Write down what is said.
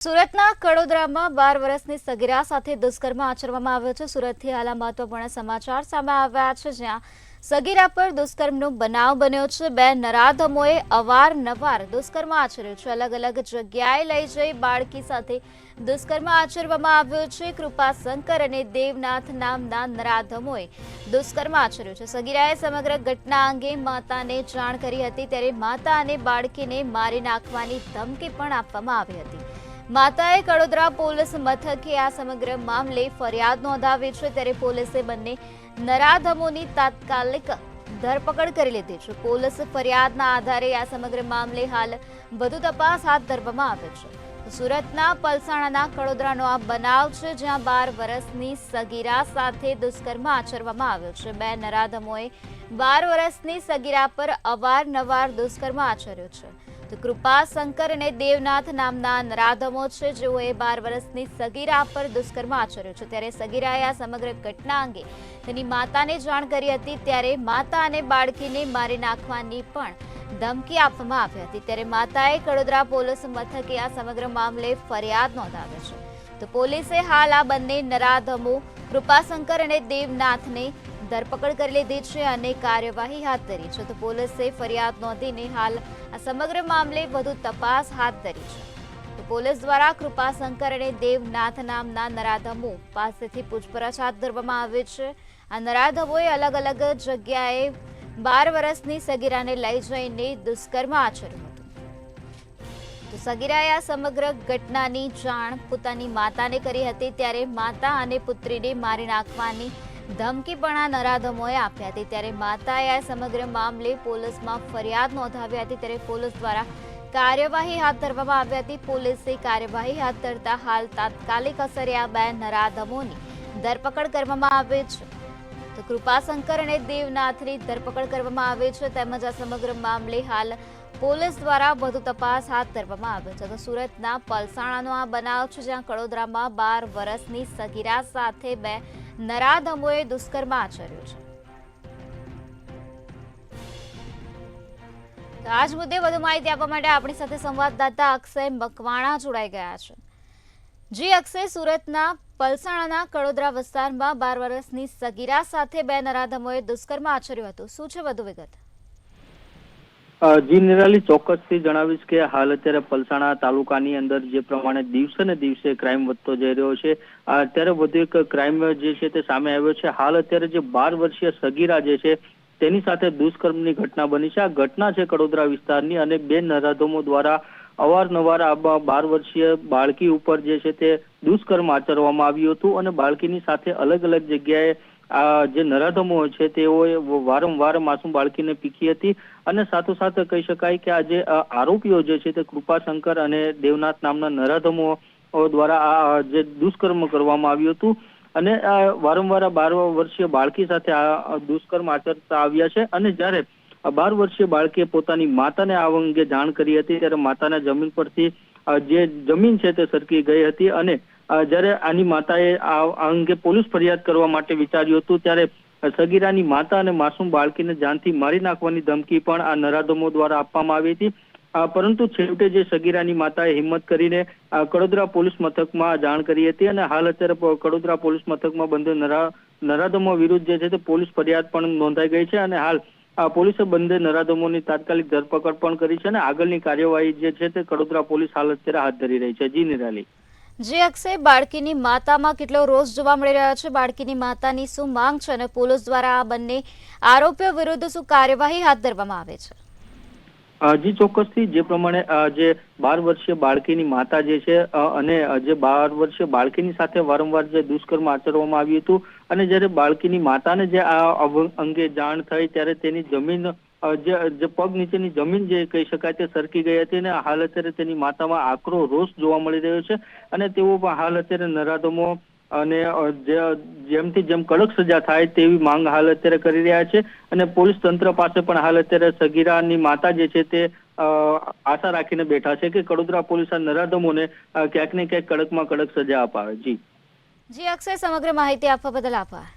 સુરતના કડોદરામાં 12 વર્ષની સગીરા સાથે દુષ્કર્મ આચરવામાં આવ્યો છે। સુરતથી હાલ મહત્વપૂર્ણ સમાચાર સામે આવ્યા છે, જ્યાં સગીરા પર દુષ્કર્મનો બનાવ બન્યો છે। બે નરાધમોએ અવારનવાર દુષ્કર્મ આચર્યું છે। અલગ અલગ જગ્યાએ લઈ જઈ બાળકી સાથે દુષ્કર્મ આચરવામાં આવ્યો છે। કૃપાશંકર અને દેવનાથ નામના નરાધમોએ દુષ્કર્મ આચર્યું છે। સગીરાએ સમગ્ર ઘટના અંગે માતાને જાણ કરી હતી, ત્યારે માતા અને બાળકીને મારી નાખવાની ધમકી પણ આપવામાં આવી હતી। માતાએ કડોદરા પોલીસ મથકે આ સમગ્ર મામલે ફરિયાદ નોંધાવી છે, ત્યારે પોલીસે બંને નરાધમોની તાત્કાલિક ધરપકડ કરી લીધી છે। પોલીસ ફરિયાદના આધારે આ સમગ્ર મામલે હાલ વધુ તપાસ હાથ ધરવામાં આવે છે। સુરતના પલસાણાના કડોદરાનો આ બનાવ છે, જ્યાં 12 વર્ષની સગીરા સાથે દુષ્કર્મ આચરવામાં આવ્યો છે। બે નરાધમોએ 12 વર્ષની સગીરા પર અવારનવાર દુષ્કર્મ આચર્યું છે। તો કૃપાશંકર અને દેવનાથ નામના નરાધમો છે, જેઓએ 12 વર્ષની સગીરા પર દુષ્કર્મ આચર્યું છે। ત્યારે સગીરાએ આ સમગ્ર ઘટના અંગે તેની માતાને જાણ કરી હતી, ત્યારે માતા અને બાળકીને મારી નાખવાની પણ ધમકી આપવામાં આવી હતી। ત્યારે માતાએ કડોદરા પોલીસ મથકે આ સમગ્ર મામલે ફરિયાદ નોંધાવી છે। તો પોલીસે હાલ આ બંને નરાધમો કૃપાશંકર અને દેવનાથને ધરપકડ કરી લીધી છે અને કાર્યવાહી હાથ ધરી છે। તો પોલીસે ફરિયાદ નોંધીને હાલ આ સમગ્ર મામલે વધુ તપાસ હાથ ધરી છે। તો પોલીસ દ્વારા કૃપાશંકર અને દેવનાથ નામના નરાધમો પાસેથી પૂછપરછ હાથ ધરવામાં આવી છે। આ નરાધમોએ અલગ અલગ જગ્યાએ 12 વર્ષની સગીરાને લઈ જઈને દુષ્કર્મ આચર્યું હતું। તો સગીરાએ આ સમગ્ર ઘટનાની જાણ પોતાની માતાને કરી હતી, ત્યારે માતા અને પુત્રીને મારી નાખવાની ધમકી પણ આ નરાધમોએ આપી હતી। ત્યારે માતાએ આ સમગ્ર મામલે પોલીસમાં ફરિયાદ નોંધાવી હતી, ત્યારે પોલીસ દ્વારા કાર્યવાહી હાથ ધરવામાં આવી હતી। પોલીસે કાર્યવાહી હાથ ધરતા હાલ તાત્કાલિક અસરે આ બે નરાધમોની ધરપકડ કરવામાં આવી છે। તો કૃપાશંકર અને દેવનાથની ધરપકડ કરવામાં આવી છે, તેમજ આ સમગ્ર મામલે હાલ પોલીસ દ્વારા વધુ તપાસ હાથ ધરવામાં આવી છે। તો સુરતના પલસાણાનો આ બનાવ છે, જ્યાં કડોદરામાં 12 વર્ષની સગીરા સાથે બે નરાધમોએ દુષ્કર્મ આચર્યું છે। તો આજ મુદ્દે વધુ માહિતી આપવા માટે આપણી સાથે સંવાદદાતા અક્ષય મકવાણા જોડાઈ ગયા છે। જી અક્ષય, સુરતના પલસાણાના કડોદરા વિસ્તારમાં 12 વર્ષની સગીરા સાથે બે નરાધમોએ દુષ્કર્મ આચર્યું હતું, શું છે વધુ વિગત? જી નિરાલી, ચોક્કસથી જણાવીશ કે હાલ અત્યારે પલસાણા તાલુકાની અંદર જે પ્રમાણે દિવસે ને દિવસે ક્રાઇમ વધતો જઈ રહ્યો છે, અત્યારે વધુ એક ક્રાઇમ જે છે તે સામે આવ્યો છે। હાલ અત્યારે જે 12 વર્ષીય સગીરા જે છે તેની સાથે દુષ્કર્મની ઘટના બની છે। આ ઘટના છે કડોદરા વિસ્તારની, અને બે નરાધમો દ્વારા અવારનવાર આ 12 વર્ષીય બાળકી ઉપર જે છે તે દુષ્કર્મ આચરવામાં આવ્યું હતું, અને બાળકીની સાથે અલગ અલગ જગ્યાએ આ જે નરાધમો છે તેઓએ વારંવાર માસૂમ બાળકીને પીખી હતી। અને સાથોસાથ કહી શકાય કે આ જે આરોપીઓ જે છે તે કૃપાશંકર અને દેવનાથ નામના નરાધમો દ્વારા આ જે દુષ્કર્મ કરવામાં આવ્યું હતું, અને વારંવાર આ 12 વર્ષીય બાળકી સાથે આ દુષ્કર્મ આચરતા આવ્યા છે। અને જ્યારે 12 વર્ષીય બાળકીએ પોતાની માતાને આ અંગે જાણ કરી હતી, ત્યારે માતાના જમીન પરથી જે જમીન છે તે સરકી ગઈ હતી, અને જ્યારે આની માતાએ આ અંગે પોલીસ ફરિયાદ કરવા માટે વિચાર્યું હતું, ત્યારે સગીરાની માતા અને માસૂમ બાળકીને જાનથી મારી નાખવાની ધમકી પણ આ નરાધમો દ્વારા આપવામાં આવી હતી। પરંતુ છેવટે જે સગીરાની માતાએ હિંમત કરીને કડોદરા પોલીસ મથકમાં જાણ કરી હતી, અને હાલ અત્યારે કડોદરા પોલીસ મથકમાં બંને નરાધમો વિરુદ્ધ જે છે તે પોલીસ ફરિયાદ પણ નોંધાઈ ગઈ છે, અને હાલ પોલીસે બંને નરાધમોની તાત્કાલિક ધરપકડ પણ કરી છે, અને આગળની કાર્યવાહી જે છે તે કડોદરા પોલીસ હાલ અત્યારે હાથ ધરી રહી છે। જી નિરાલી। જે અક્ષય, બાળકીની માતામાં કેટલો રોષ જોવા મળી રહ્યો છે? બાળકીની માતાની શું માંગ છે, અને પોલીસ દ્વારા આ બંને આરોપીઓ વિરુદ્ધ શું કાર્યવાહી હાથ ધરવામાં આવે છે? જી ચોક્કસથી, જે પ્રમાણે જે 12 વર્ષીય બાળકીની માતા જે છે, અને જે 12 વર્ષીય બાળકીની સાથે વારંવાર જે દુષ્કર્મ આચરવામાં આવ્યું હતું, અને જ્યારે બાળકીની માતાને જે આ અંગે જાણ થઈ, ત્યારે તેની જમીન જે પગ નીચેની જમીન જે કહી શકાય તે સરકી ગઈ હતી, અને હાલ અત્યારે તેની માતામાં આકરો રોષ જોવા મળી રહ્યો છે, અને તેઓ પણ હાલ અત્યારે નરાધમો અને જેમથી જેમ કડક સજા થાય તેવી માંગ હાલ અત્યારે કરી રહ્યા છે। અને પોલીસ તંત્ર પાસે પણ હાલ અત્યારે સગીરાની માતા જે છે તે આશા રાખીને બેઠા છે કે કડોદરા પોલીસ આ નરાધમોને ક્યાંક ને ક્યાંક કડકમાં કડક સજા અપાવે। જી અક્ષય, સમગ્ર માહિતી આપવા બદલ આભાર।